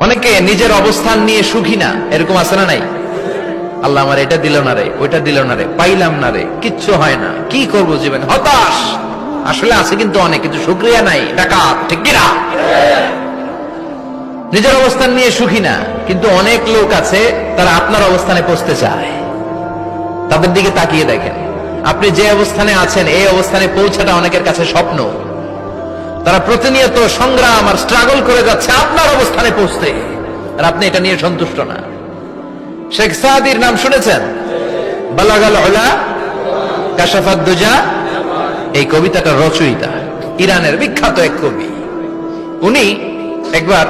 অনেকে নিজের অবস্থান নিয়ে সুখী না, এরকম আছে না নাই? আল্লাহ আমার এটা দিল না রে, ওইটা দিল না রে, পাইলাম না রে, কিচ্ছু হয় না, কি করব জীবনে, হতাশ। আসলে আছে কিন্তু অনেক, কিন্তু শুকরিয়া নাই, ডাকাত, ঠিক কিনা? নিজের অবস্থান নিয়ে সুখী না, কিন্তু অনেক লোক আছে তারা আপনার অবস্থানে পৌঁছতে চায়। তাদের দিকে তাকিয়ে দেখেন, আপনি যে অবস্থানে আছেন এই অবস্থানে পৌঁছাটা অনেকের কাছে স্বপ্ন। তারা প্রতিনিয়ত সংগ্রাম আর স্ট্রাগল করে যাচ্ছে আপনার অবস্থানে পৌঁছতে, আর আপনি এটা নিয়ে সন্তুষ্ট না। শেখ সাদির নাম শুনেছেন? বালাগাল উলা কাশাফাত দুজা, এই কবিতাটা রচয়িতা ইরানের বিখ্যাত এক কবি। উনি একবার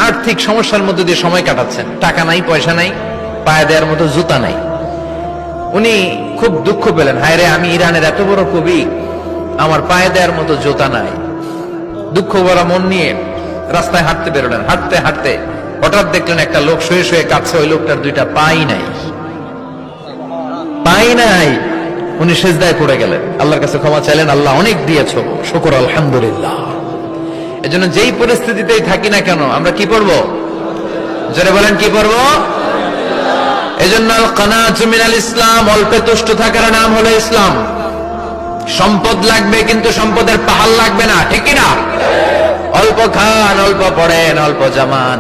আর্থিক সমস্যার মধ্যে দিয়ে সময় কাটাচ্ছেন, টাকা নাই, পয়সা নাই, পায়ে দেওয়ার মতো জুতা নাই। উনি খুব দুঃখ পেলেন, হায় রে, আমি ইরানের এত বড় কবি, আমার পায়ে দেওয়ার মতো জুতা নাই। দুঃখ ভরা মন নিয়ে রাস্তায় হাঁটতে বেরোলেন। হাঁটতে হাঁটতে হঠাৎ দেখলেন একটা লোক শুয়ে শুয়ে কাঁদছে, ওই লোকটার দুইটা পাই নাই, পাই নাই। উনি সেজদায় পড়ে গেলেন, আল্লাহর কাছে ক্ষমা চাইলেন, আল্লাহ অনেক দিয়েছো, শুকর আলহামদুলিল্লাহ। এজন্য যেই পরিস্থিতিতেই থাকি না কেন আমরা কি পড়বো? জোরে বলেন, কি পড়বো? এজন্য আল কানাতু মিনাল ইসলাম, অল্পে তুষ্ট থাকার নাম হলো ইসলাম। সম্পদ লাগবে কিন্তু সম্পদের পাহাড় লাগবে না, ঠিক কিনা? অল্প খান, অল্প পড়েন, অল্প জামান।